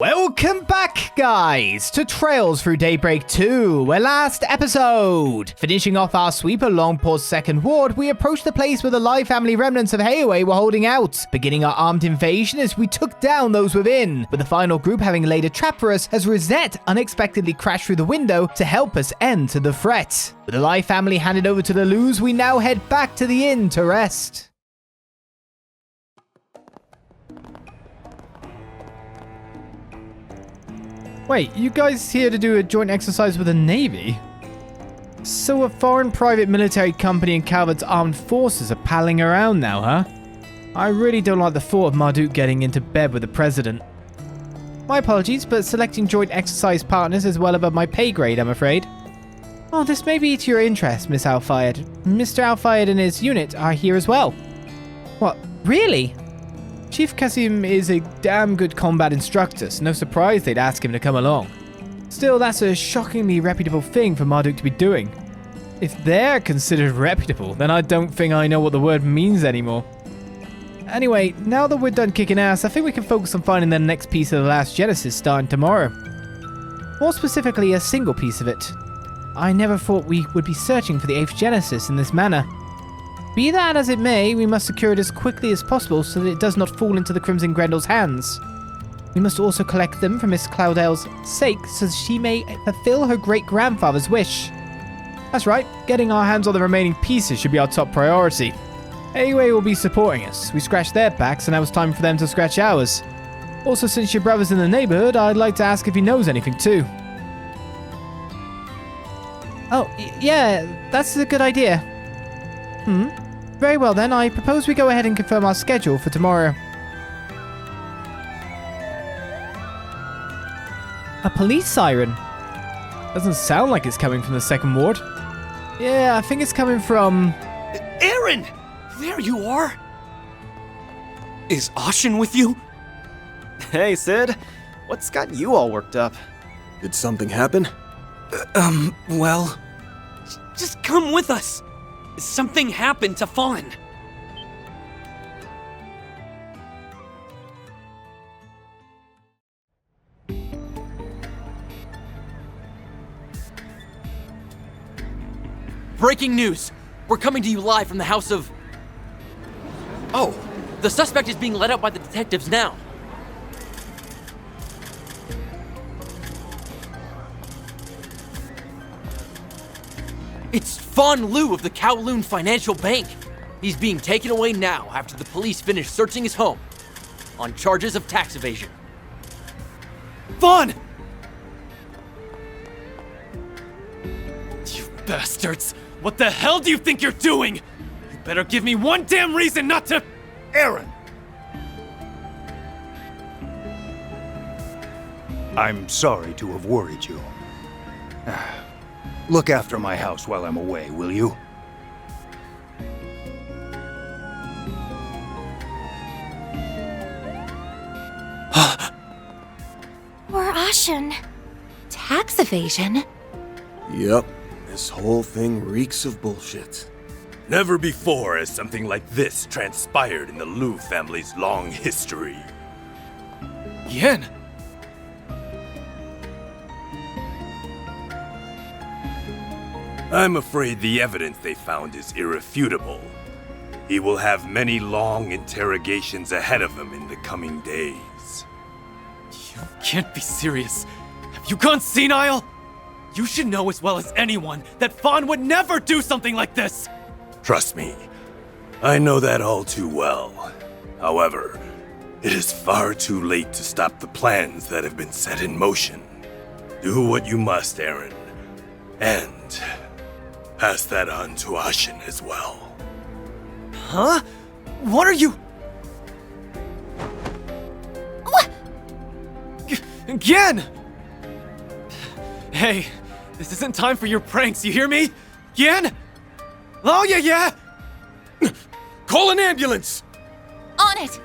Welcome back, guys, to Trails Through Daybreak 2, our last episode. Finishing off our sweep along Port's second ward, we approached the place where the live family remnants of Heiyue were holding out, beginning our armed invasion as we took down those within, with the final group having laid a trap for us as Rosette unexpectedly crashed through the window to help us end the threat. With the live family handed over to the Luz, we now head back to the inn to rest. Wait, you guys here to do a joint exercise with the Navy? So a foreign private military company and Calvard's armed forces are palling around now, huh? I really don't like the thought of Marduk getting into bed with the president. My apologies, but selecting joint exercise partners is well above my pay grade, I'm afraid. Oh, this may be to your interest, Miss Al-Fayed. Mr. Al-Fayed and his unit are here as well. What, really? Chief Kasim is a damn good combat instructor, so no surprise they'd ask him to come along. Still, that's a shockingly reputable thing for Marduk to be doing. If they're considered reputable, then I don't think I know what the word means anymore. Anyway, now that we're done kicking ass, I think we can focus on finding the next piece of the last Genesis starting tomorrow. More specifically, a single piece of it. I never thought we would be searching for the 8th Genesis in this manner. Be that as it may, we must secure it as quickly as possible so that it does not fall into the Crimson Grendel's hands. We must also collect them for Miss Cloudale's sake so she may fulfill her great-grandfather's wish. That's right, getting our hands on the remaining pieces should be our top priority. Heiyue will be supporting us. We scratched their backs and now it's time for them to scratch ours. Also, since your brother's in the neighborhood, I'd like to ask if he knows anything too. Oh, yeah, that's a good idea. Very well then, I propose we go ahead and confirm our schedule for tomorrow. A police siren? Doesn't sound like it's coming from the second ward. Yeah, I think it's coming from... Aaron! There you are! Is Ashen with you? Hey, Sid. What's got you all worked up? Did something happen? Well... Just come with us! Something happened to Fawn. Breaking news! We're coming to you live from the house of... Oh, the suspect is being led out by the detectives now. It's Fawn Liu of the Kowloon Financial Bank. He's being taken away now after the police finish searching his home on charges of tax evasion. Fawn! You bastards! What the hell do you think you're doing? You better give me one damn reason not to... Aaron! I'm sorry to have worried you. Look after my house while I'm away, will you? Poor Ashen. Tax evasion? Yep, this whole thing reeks of bullshit. Never before has something like this transpired in the Liu family's long history. Yen! I'm afraid the evidence they found is irrefutable. He will have many long interrogations ahead of him in the coming days. You can't be serious. Have you gone senile? You should know as well as anyone that Fawn would never do something like this! Trust me, I know that all too well. However, it is far too late to stop the plans that have been set in motion. Do what you must, Aaron. And pass that on to Ashen as well. Huh? What are you... What? Gien! Hey, this isn't time for your pranks, you hear me? Gien? Oh, yeah! Call an ambulance! On it!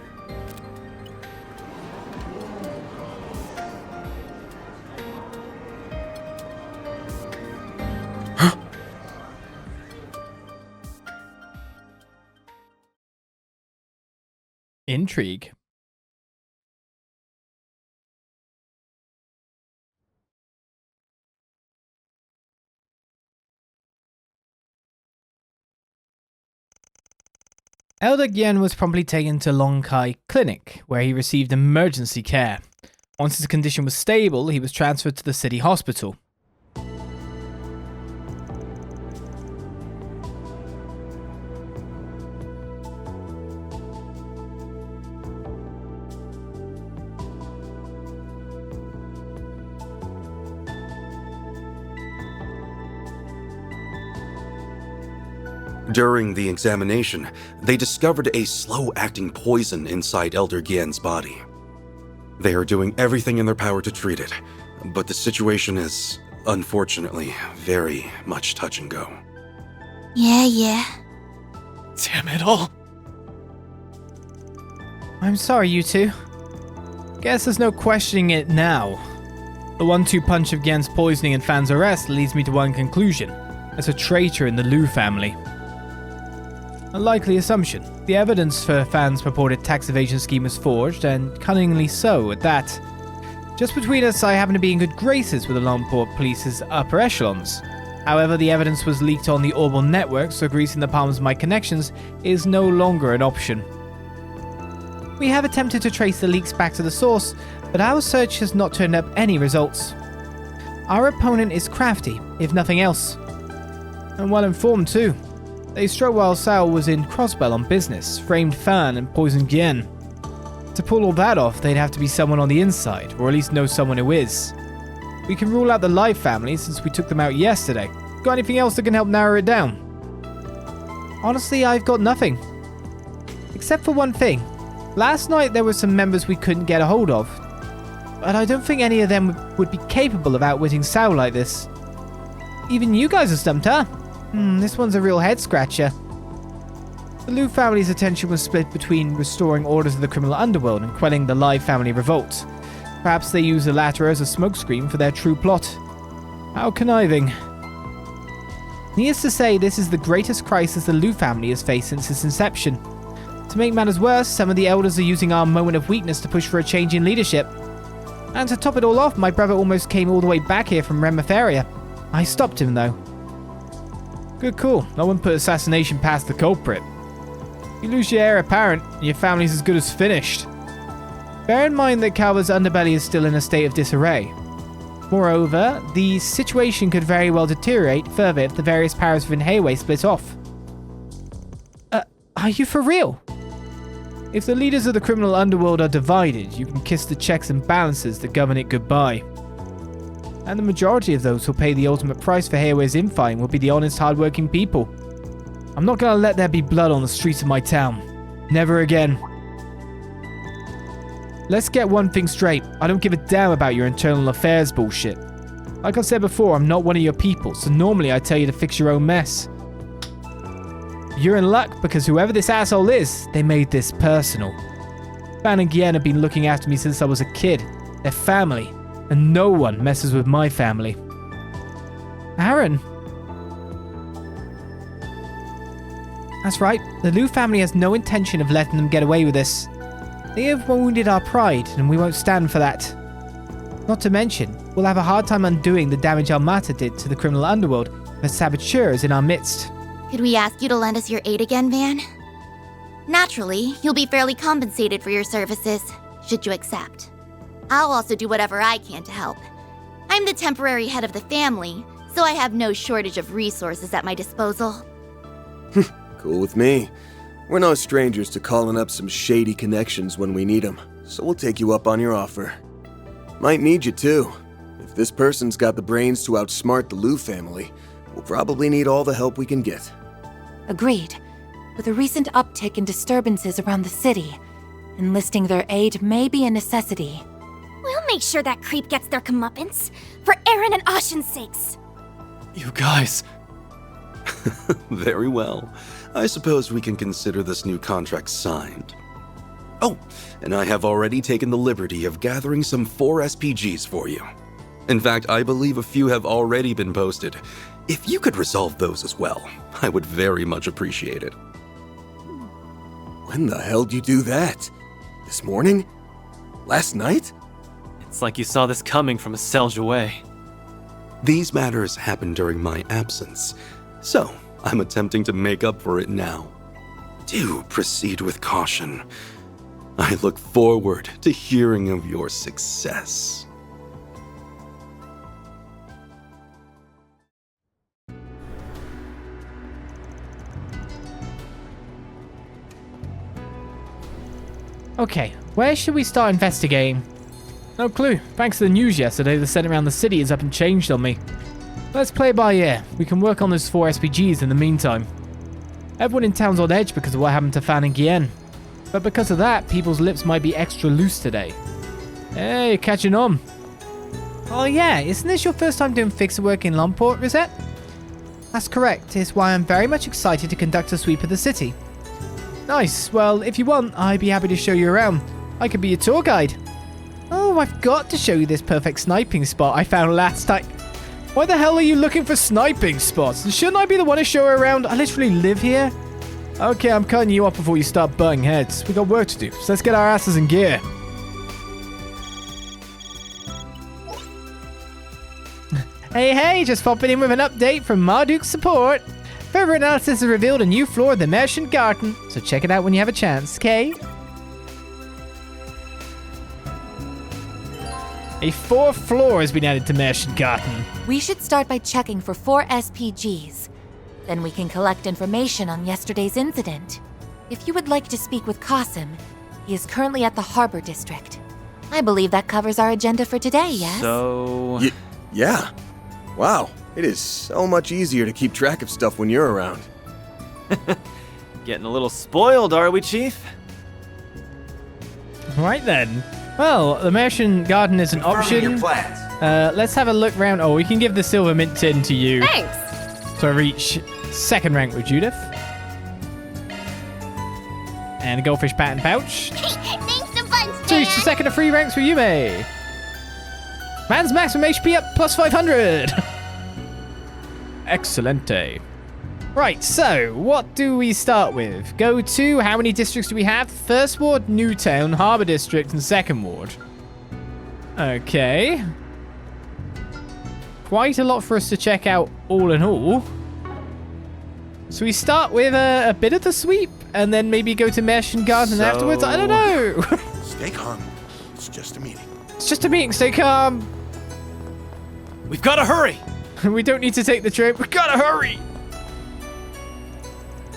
Intrigue. Elder Gien was promptly taken to Longkai Clinic, where he received emergency care. Once his condition was stable, he was transferred to the city hospital. During the examination, they discovered a slow-acting poison inside Elder Gien's body. They are doing everything in their power to treat it, but the situation is, unfortunately, very much touch and go. Yeah. Damn it all. I'm sorry, you two. Guess there's no questioning it now. The 1-2 punch of Gien's poisoning and Fan's arrest leads me to one conclusion. It's a traitor in the Liu family. A likely assumption. The evidence for Fan's purported tax evasion scheme was forged, and cunningly so at that. Just between us, I happen to be in good graces with the Longport Police's upper echelons. However, the evidence was leaked on the Orbal network, so greasing the palms of my connections is no longer an option. We have attempted to trace the leaks back to the source, but our search has not turned up any results. Our opponent is crafty, if nothing else. And well informed too. They struck while Sao was in Crossbell on business, framed Fan and poisoned Gien. To pull all that off, they'd have to be someone on the inside, or at least know someone who is. We can rule out the Live family since we took them out yesterday. Got anything else that can help narrow it down? Honestly, I've got nothing. Except for one thing. Last night there were some members we couldn't get a hold of. But I don't think any of them would be capable of outwitting Sao like this. Even you guys are stumped, huh? This one's a real head-scratcher. The Liu family's attention was split between restoring orders of the criminal underworld and quelling the Live family revolt. Perhaps they used the latter as a smokescreen for their true plot. How conniving. Needless to say, this is the greatest crisis the Liu family has faced since its inception. To make matters worse, some of the elders are using our moment of weakness to push for a change in leadership. And to top it all off, my brother almost came all the way back here from Remiferia. I stopped him though. Good call. No one put assassination past the culprit. You lose your heir apparent, and your family's as good as finished. Bear in mind that Calvard's underbelly is still in a state of disarray. Moreover, the situation could very well deteriorate further if the various powers within Heiyue split off. Are you for real? If the leaders of the criminal underworld are divided, you can kiss the checks and balances that govern it goodbye. And the majority of those who'll pay the ultimate price for Heiyue's infighting will be the honest, hard-working people. I'm not gonna let there be blood on the streets of my town. Never again. Let's get one thing straight. I don't give a damn about your internal affairs bullshit. Like I've said before, I'm not one of your people, so normally I tell you to fix your own mess. You're in luck because whoever this asshole is, they made this personal. Fan and Gien have been looking after me since I was a kid. They're family. And no one messes with my family. Aaron. That's right, the Liu family has no intention of letting them get away with this. They have wounded our pride, and we won't stand for that. Not to mention, we'll have a hard time undoing the damage Almata did to the criminal underworld if a saboteur is in our midst. Could we ask you to lend us your aid again, Van? Naturally, you'll be fairly compensated for your services, should you accept. I'll also do whatever I can to help. I'm the temporary head of the family, so I have no shortage of resources at my disposal. Cool with me. We're no strangers to calling up some shady connections when we need them, so we'll take you up on your offer. Might need you too. If this person's got the brains to outsmart the Liu family, we'll probably need all the help we can get. Agreed. With a recent uptick in disturbances around the city, enlisting their aid may be a necessity. We'll make sure that creep gets their comeuppance, for Aaron and Ashen's sakes. You guys. Very well. I suppose we can consider this new contract signed. Oh, and I have already taken the liberty of gathering some 4 SPGs for you. In fact, I believe a few have already been posted. If you could resolve those as well, I would very much appreciate it. When the hell did you do that? This morning? Last night? It's like you saw this coming from a Selge away. These matters happened during my absence, so I'm attempting to make up for it now. Do proceed with caution. I look forward to hearing of your success. Okay, where should we start investigating? No clue. Thanks to the news yesterday, the Senate around the city is up and changed on me. Let's play it by ear. We can work on those 4 SPGs in the meantime. Everyone in town's on edge because of what happened to Fan and Gien. But because of that, people's lips might be extra loose today. Hey, you're catching on. Oh yeah, isn't this your first time doing fixer work in Lomport, Rosette? That's correct. It's why I'm very much excited to conduct a sweep of the city. Nice. Well, if you want, I'd be happy to show you around. I could be your tour guide. Oh, I've got to show you this perfect sniping spot I found last time. Why the hell are you looking for sniping spots? Shouldn't I be the one to show her around? I literally live here. Okay, I'm cutting you off before you start butting heads. We got work to do, so let's get our asses in gear. Hey, just popping in with an update from Marduk's support. Further analysis has revealed a new floor of the Merchant Garden, so check it out when you have a chance, okay? A 4th floor has been added to Merchant Garden. We should start by checking for 4 SPGs. Then we can collect information on yesterday's incident. If you would like to speak with Qasim, he is currently at the Harbor District. I believe that covers our agenda for today, yes? So... Yeah. Wow. It is so much easier to keep track of stuff when you're around. Getting a little spoiled, are we, Chief? Right then. Well, the Merchant Garden is an option. Let's have a look round. Oh, we can give the Silver Mint Tin to you. Thanks. So I reach 2nd rank with Judith. And a Goldfish Pattern Pouch. Thanks a bunch, To reach the 2nd of 3 ranks with Yume. Man's maximum HP up plus 500. Excelente. Right, so what do we start with? Go to, how many districts do we have? 1st Ward, Newtown, Harbor District, and 2nd Ward. Okay. Quite a lot for us to check out all in all. So we start with a bit of the sweep, and then maybe go to Merchant Garden afterwards? I don't know. Stay calm. It's just a meeting. It's just a meeting, stay calm. We've got to hurry! We don't need to take the train, we gotta hurry!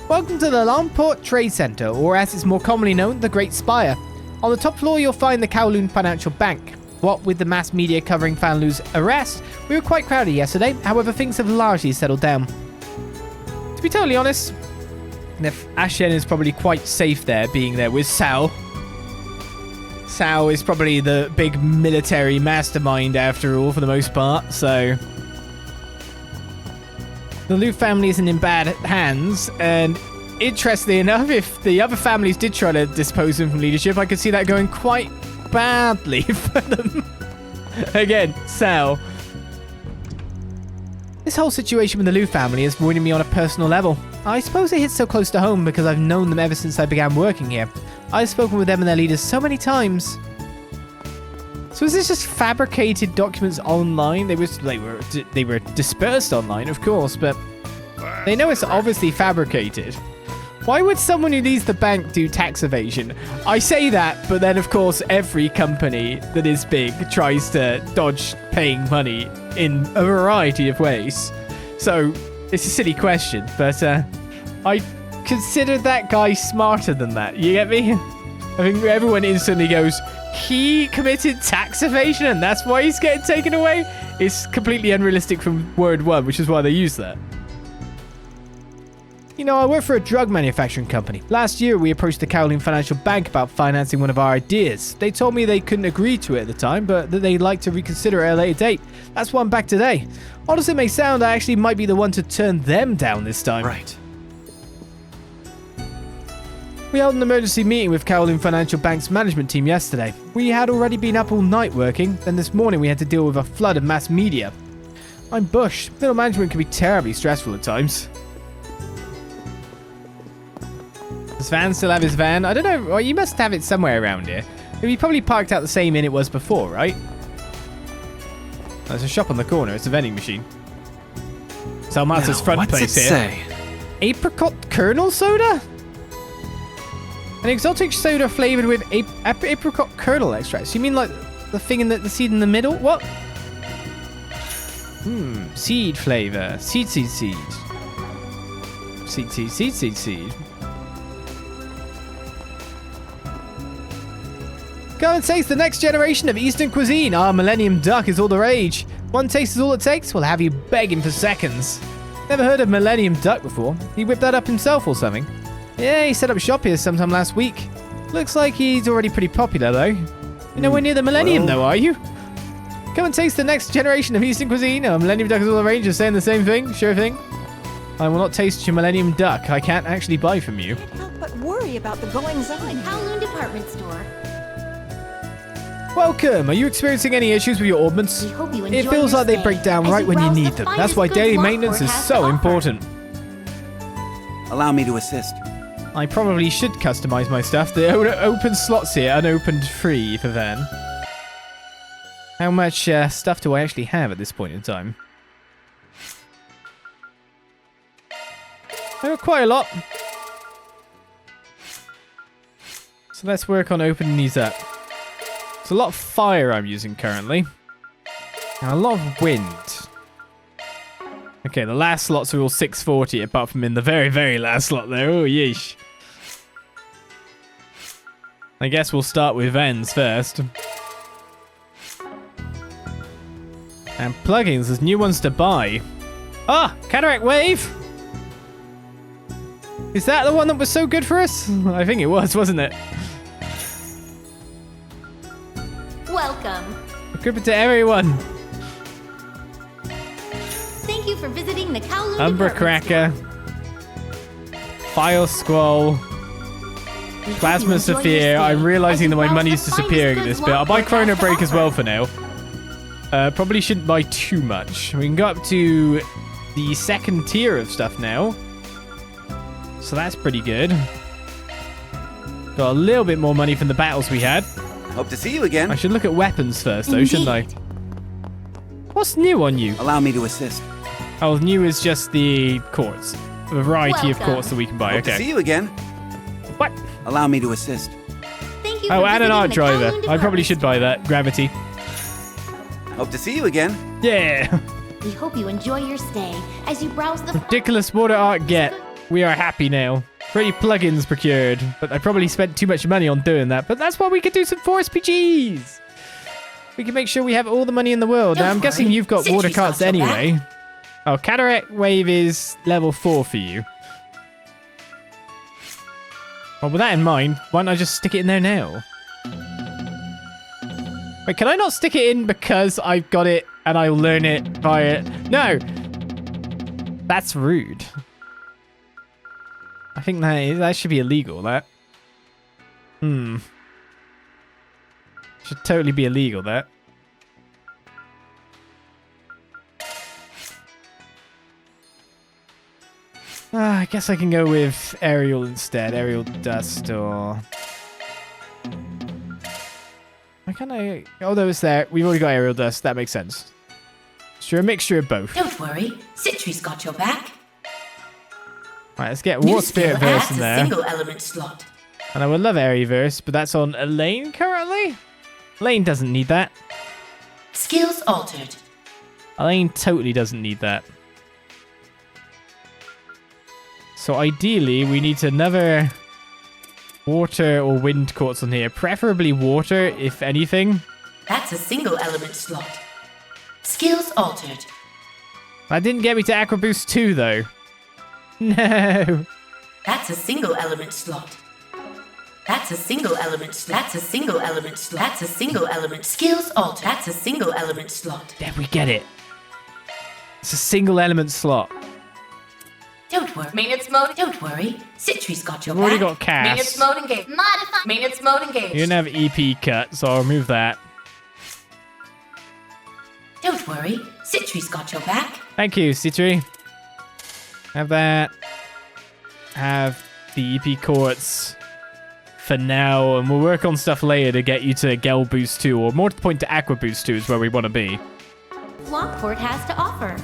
Welcome to the Lomport Trade Center, or as it's more commonly known, the Great Spire. On the top floor, you'll find the Kowloon Financial Bank. What with the mass media covering Fan Lu's arrest, we were quite crowded yesterday, however things have largely settled down. To be totally honest, Ashen is probably quite safe there, being there with Sao. Sao is probably the big military mastermind after all, for the most part, so... The Lu family isn't in bad hands, and interestingly enough, if the other families did try to dispose him from leadership, I could see that going quite badly for them. Again, Sao. This whole situation with the Lu family is ruining me on a personal level. I suppose it hits so close to home because I've known them ever since I began working here. I've spoken with them and their leaders so many times. So is this just fabricated documents online? They were dispersed online, of course, but they know it's obviously fabricated. Why would someone who leaves the bank do tax evasion? I say that, but then of course every company that is big tries to dodge paying money in a variety of ways. So it's a silly question, but I consider that guy smarter than that. You get me? I think everyone instantly goes, he committed tax evasion and that's why he's getting taken away? It's completely unrealistic from word one, which is why they use that. You know, I work for a drug manufacturing company. Last year, we approached the Kowloon Financial Bank about financing one of our ideas. They told me they couldn't agree to it at the time, but that they'd like to reconsider at a later date. That's why I'm back today. Odd as it may sound, I actually might be the one to turn them down this time. Right. We held an emergency meeting with Kowloon Financial Bank's management team yesterday. We had already been up all night working, then this morning we had to deal with a flood of mass media. I'm Bush. Middle management can be terribly stressful at times. Does Van still have his van? I don't know. Well, you must have it somewhere around here. He probably parked out the same inn it was before, right? There's a shop on the corner. It's a vending machine. Salmata's front place here. Say? Apricot kernel soda? An exotic soda flavored with apricot kernel extract. So you mean like the thing in the seed in the middle? What? Seed flavor. Seed. Seed. Go and taste the next generation of Eastern cuisine. Our Millennium Duck is all the rage. One taste is all it takes. We'll have you begging for seconds. Never heard of Millennium Duck before. He whipped that up himself or something. Yeah, he set up shop here sometime last week. Looks like he's already pretty popular though. You're nowhere near the Millennium though, are you? Come and taste the next generation of Eastern cuisine. Millennium Duck is all the rage. Just saying the same thing. Sure thing. I will not taste your Millennium Duck. I can't actually buy from you. Can't help but worry about the goings-on. Kowloon department store. Welcome. Are you experiencing any issues with your ordnance? We hope you enjoy It feels your like they stay break down as right you when you browse need the them. That's finest why goods daily Lockport maintenance is has to so offer. important. Allow me to assist. I probably should customize my stuff. The open slots here, unopened free for Van. How much stuff do I actually have at this point in time? I got quite a lot. So let's work on opening these up. There's a lot of fire I'm using currently. And a lot of wind. Okay, the last slots are all 640, apart from in the very, very last slot there. Oh, yeesh. I guess we'll start with Vens first. And plugins, there's new ones to buy. Ah, Cataract Wave! Is that the one that was so good for us? I think it was, wasn't it? Welcome. Equip it to everyone. Thank you for visiting the Kowloon Umbra department Cracker. File Scroll. Plasma Sapphire. I'm realizing that my money's disappearing at this bit. I'll buy Chrono Break as well for now. Probably shouldn't buy too much. We can go up to the second tier of stuff now. So that's pretty good. Got a little bit more money from the battles we had. Hope to see you again. I should look at weapons first though, shouldn't I? What's new on you? Allow me to assist. Oh, new is just the quartz. A variety of quartz that we can buy. Hope to see Okay. you again. What? Allow me to assist. Thank you Oh, for and an visiting art the driver. Kowloon I probably department should buy that. Gravity. Hope to see you again. Yeah. store. We hope you enjoy your stay as you browse the Ridiculous water art get. We are happy now. 30 plugins procured, but I probably spent too much money on doing that. But that's why we could do some 4SPGs. We can make sure we have all the money in the world. Now, I'm guessing you've got water carts anyway. Oh, Cataract Wave is level 4 for you. Well, with that in mind, why don't I just stick it in there now? Wait, can I not stick it in because I've got it and I'll learn it via... No! That's rude. I think that should be illegal, that. Should totally be illegal, that. I guess I can go with aerial instead. Aerial dust or... Why can't I... Although it's there. We've already got aerial dust. That makes sense. Sure, a mixture of both. Don't worry, Citri's got your back. Right, let's get War Spirit Verse in there. Single element slot. And I would love Airy Verse, but that's on Elaine currently? Elaine doesn't need that. Skills altered. Elaine totally doesn't need that. So ideally, we need another water or wind quartz on here. Preferably water, if anything. That's a single element slot. Skills altered. That didn't get me to Aqua Boost 2, though. No. That's a single element slot. That's a single element slot. That's a single element slot. That's a single element. Skills altered. That's a single element slot. There we get it. It's a single element slot. Don't worry. Maintenance mode. Don't worry. Citri's got your I've already back. got Cass. Maintenance mode engaged. Modify. Maintenance mode engaged. You didn't have EP cut, so I'll remove that. Don't worry. Citri's got your back. Thank you, Citri. Have that. Have the EP quartz for now, and we'll work on stuff later to get you to Gel Boost 2, or more to the point to Aqua Boost 2 is where we want to be. Lockport has to offer.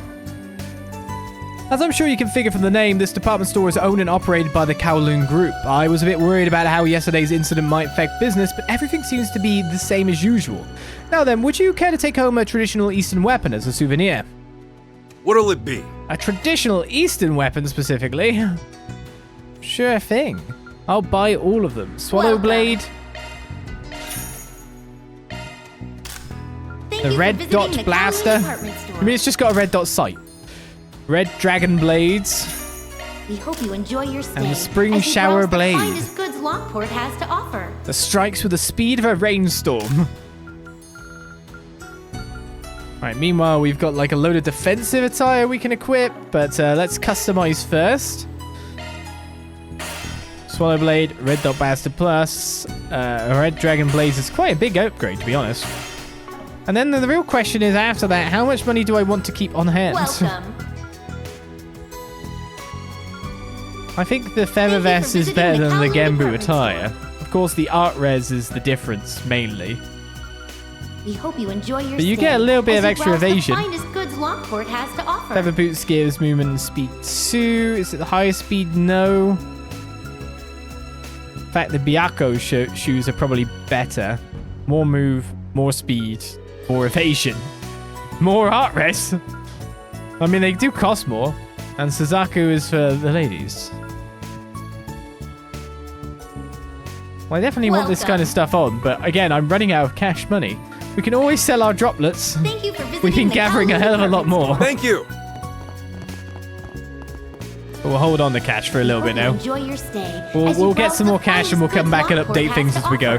As I'm sure you can figure from the name, this department store is owned and operated by the Kowloon Group. I was a bit worried about how yesterday's incident might affect business, but everything seems to be the same as usual. Now then, would you care to take home a traditional Eastern weapon as a souvenir? What'll it be? A traditional Eastern weapon, specifically? Sure thing. I'll buy all of them. Swallow Blade. The Red Dot Blaster. I mean, it's just got a red dot sight. Red Dragon Blades. We hope you enjoy your stay. And the Spring Shower Blade. The finest goods Lockport has to offer. The strikes with the speed of a rainstorm. Right, meanwhile, we've got like a load of defensive attire we can equip, but let's customize first. Swallow Blade, Red Dot Blaster Plus, Red Dragon Blades is quite a big upgrade, to be honest. And then the real question is, after that, how much money do I want to keep on hand? Welcome. I think the Feather Vest is better than the Genbu attire. Of course, the art res is the difference, mainly. We hope you enjoy your But you get a little bit of extra evasion. The finest goods Lockport has to offer. Feather Boots gives movement and speed 2. Is it the highest speed? No. In fact, the Byako shoes are probably better. More move, more speed, more evasion. More art res. I mean, they do cost more. And Suzaku is for the ladies. Well, I definitely want this kind of stuff on, but again, I'm running out of cash money. We can always sell our droplets. Thank you for visiting. We've been gathering a hell of a lot more. Thank you. But we'll hold on to cash for a little bit now. Enjoy your stay. We'll get some more cash and we'll come back and update things as we go.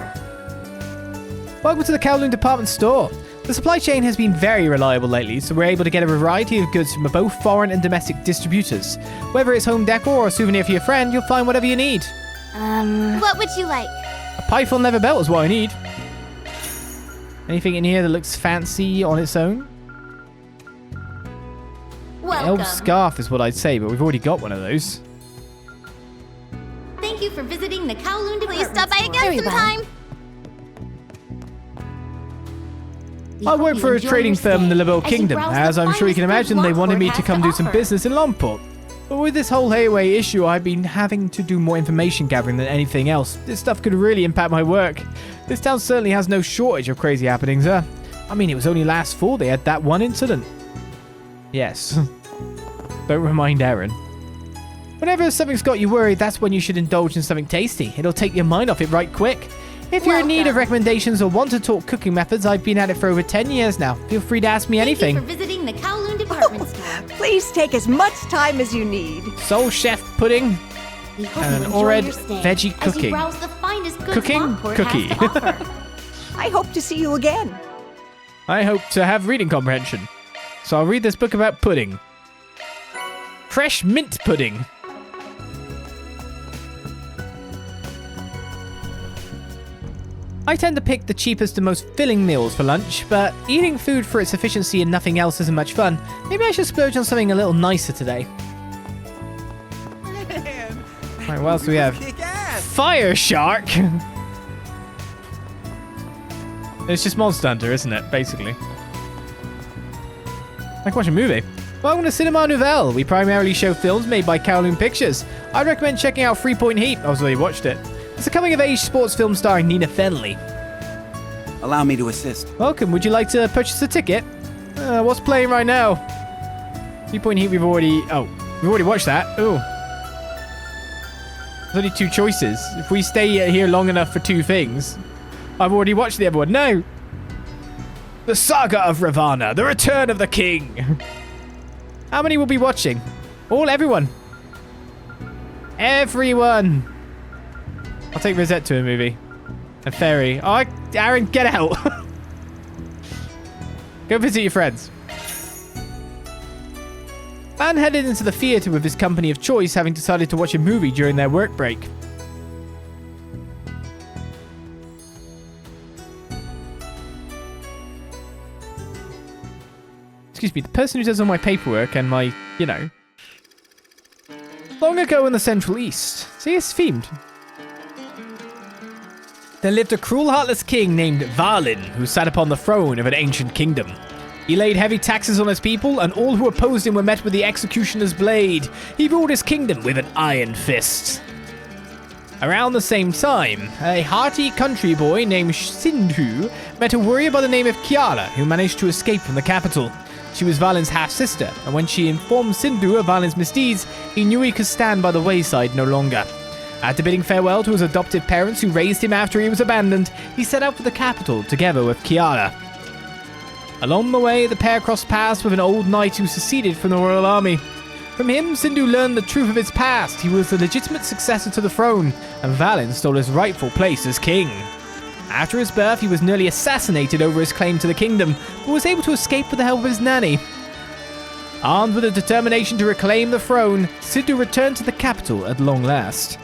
Welcome to the Kowloon department store. The supply chain has been very reliable lately, so we're able to get a variety of goods from both foreign and domestic distributors. Whether it's home decor or a souvenir for your friend, you'll find whatever you need. What would you like? A python leather belt is what I need. Anything in here that looks fancy on its own? Welcome. Elf scarf is what I'd say, but we've already got one of those. Thank you for visiting the Kowloon department Please stop by store. again sometime. I work for a trading firm in the Liberal Kingdom. As I'm sure you can imagine, they wanted me to come do some business in Lomport. But with this whole Heiyue issue, I've been having to do more information gathering than anything else. This stuff could really impact my work. This town certainly has no shortage of crazy happenings, I mean, it was only last fall they had that one incident. Yes. Don't remind Aaron. Whenever something's got you worried, that's when you should indulge in something tasty. It'll take your mind off it right quick. If you're in need of recommendations or want to talk cooking methods, I've been at it for over 10 years now. Feel free to ask me anything. Thank you for visiting the Kowloon department store. Please take as much time as you need. Soul Chef pudding We hope and you an enjoy Ored your stay veggie as cooking. you browse the finest goods Cooking Lockport cookie. has to offer. I hope to see you again. I hope to have reading comprehension. So I'll read this book about pudding. Fresh mint pudding. I tend to pick the cheapest and most filling meals for lunch, but eating food for its efficiency and nothing else isn't much fun. Maybe I should splurge on something a little nicer today. Alright, what else do we have? Fire Shark! It's just Monster Hunter, isn't it? Basically. Like watching a movie. Welcome to Cinema Nouvelle. We primarily show films made by Kowloon Pictures. I'd recommend checking out 3 Point Heat. I was already watched it. It's a coming-of-age sports film starring Nina Fenley. Allow me to assist. Welcome. Would you like to purchase a ticket? What's playing right now? 3 Point Heat, we've already watched that. Ooh. There's only 2 choices. If we stay here long enough for 2 things, I've already watched the other one. No. The Saga of Ravana, The Return of the King. How many will be watching? Everyone. Everyone. I'll take Rosette to a movie. A ferry. Oh, Aaron, get out. Go visit your friends. Man headed into the theater with his company of choice, having decided to watch a movie during their work break. Excuse me, the person who does all my paperwork and my, Long ago in the Central East. See, it's themed. There lived a cruel, heartless king named Valin, who sat upon the throne of an ancient kingdom. He laid heavy taxes on his people, and all who opposed him were met with the executioner's blade. He ruled his kingdom with an iron fist. Around the same time, a hearty country boy named Sindhu met a warrior by the name of Kiara, who managed to escape from the capital. She was Valen's half-sister, and when she informed Sindhu of Valen's misdeeds, he knew he could stand by the wayside no longer. After bidding farewell to his adoptive parents who raised him after he was abandoned, he set out for the capital together with Kiara. Along the way, the pair crossed paths with an old knight who seceded from the royal army. From him, Sindhu learned the truth of his past. He was the legitimate successor to the throne, and Valen stole his rightful place as king. After his birth, he was nearly assassinated over his claim to the kingdom, but was able to escape with the help of his nanny. Armed with a determination to reclaim the throne, Sindhu returned to the capital at long last.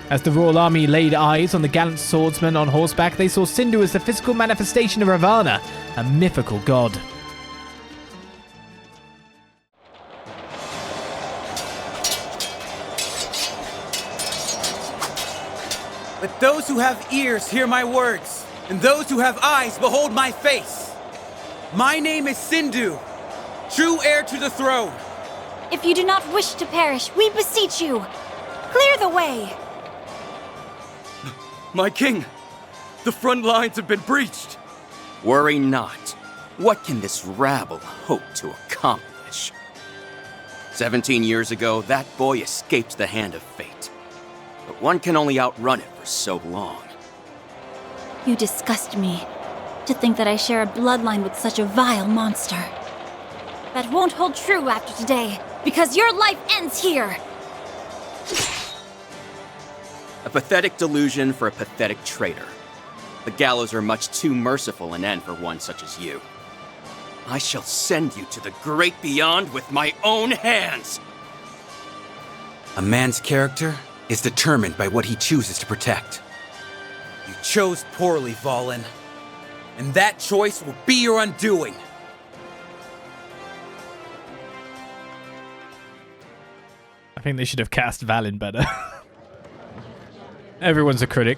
As the royal army laid eyes on the gallant swordsman on horseback, they saw Sindhu as the physical manifestation of Ravana, a mythical god. Let those who have ears hear my words, and those who have eyes behold my face. My name is Sindhu, true heir to the throne. If you do not wish to perish, we beseech you, clear the way. My king, the front lines have been breached. Worry not. What can this rabble hope to accomplish? 17 years ago, that boy escaped the hand of fate. But one can only outrun it for so long. You disgust me. To think that I share a bloodline with such a vile monster. That won't hold true after today, because your life ends here! A pathetic delusion for a pathetic traitor. The gallows are much too merciful an end for one such as you. I shall send you to the great beyond with my own hands! A man's character is determined by what he chooses to protect. You chose poorly, Valen. And that choice will be your undoing. I think they should have cast Valen better. Everyone's a critic.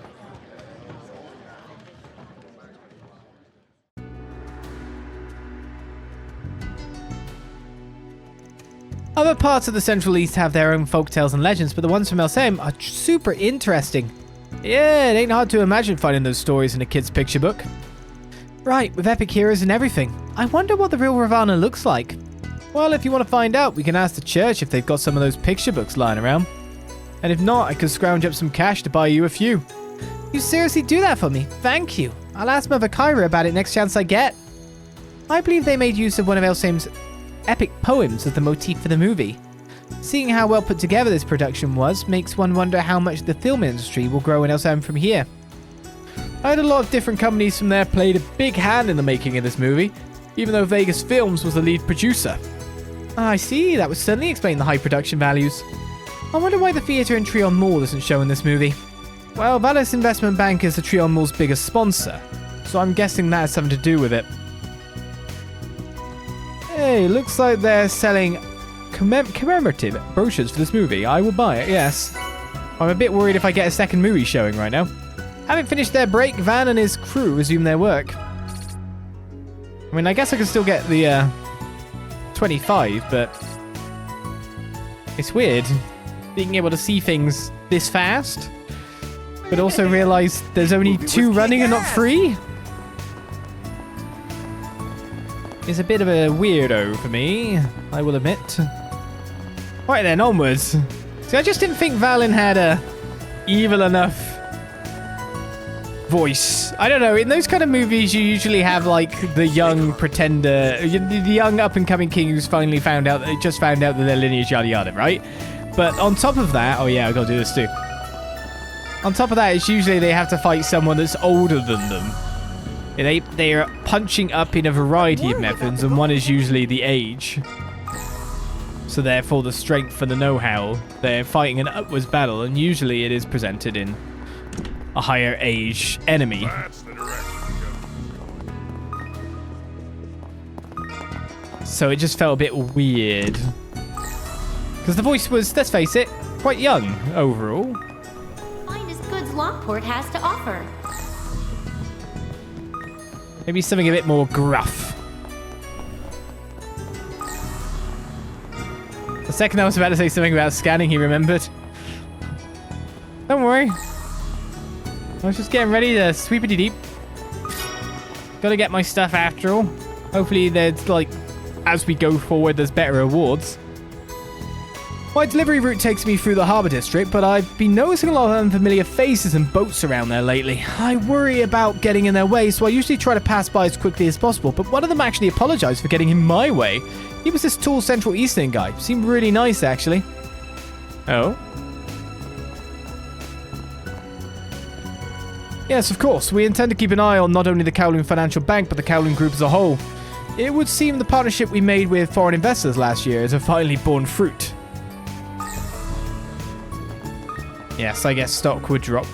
Other parts of the Central East have their own folktales and legends, but the ones from Elsem are super interesting. Yeah, it ain't hard to imagine finding those stories in a kid's picture book. Right, with epic heroes and everything. I wonder what the real Ravana looks like. Well, if you want to find out, we can ask the church if they've got some of those picture books lying around. And if not, I could scrounge up some cash to buy you a few. You seriously do that for me? Thank you. I'll ask Mother Kyra about it next chance I get. I believe they made use of one of Elsem's epic poems as the motif for the movie. Seeing how well put together this production was, makes one wonder how much the film industry will grow in Elsem from here. I heard a lot of different companies from there played a big hand in the making of this movie, even though Vegas Films was the lead producer. I see, that would certainly explain the high production values. I wonder why the theatre in Trion Mall isn't showing this movie. Well, Valis Investment Bank is the Trion Mall's biggest sponsor, so I'm guessing that has something to do with it. Hey, looks like they're selling commemorative brochures for this movie. I will buy it, yes. I'm a bit worried if I get a second movie showing right now. Having finished their break, Van and his crew resume their work. I mean, I guess I can still get the 25, but it's weird being able to see things this fast, but also realize there's only 2 running and not 3. It's a bit of a weirdo for me, I will admit. Right then, onwards. See, I just didn't think Valen had a evil enough voice. I don't know, in those kind of movies you usually have like the young pretender, the young up-and-coming king who's finally just found out that their lineage, yada yada, right? But on top of that, oh yeah, I gotta do this too. On top of that, it's usually they have to fight someone that's older than them. They are punching up in a variety of methods, and one is usually the age. So therefore the strength and the know-how. They're fighting an upwards battle, and usually it is presented in a higher age enemy. So it just felt a bit weird. Because the voice was, let's face it, quite young overall. Finest goods Lockport has to offer. Maybe something a bit more gruff. The second I was about to say something about scanning, he remembered. Don't worry. I was just getting ready to sweepity deep. Gotta get my stuff after all. Hopefully there's, like, as we go forward, there's better rewards. My delivery route takes me through the Harbor District, but I've been noticing a lot of unfamiliar faces and boats around there lately. I worry about getting in their way, so I usually try to pass by as quickly as possible, but one of them actually apologized for getting in my way. He was this tall Central Eastern guy. Seemed really nice, actually. Oh? Yes, of course. We intend to keep an eye on not only the Kowloon Financial Bank, but the Kowloon Group as a whole. It would seem the partnership we made with foreign investors last year has finally borne fruit. Yes, I guess stock would drop.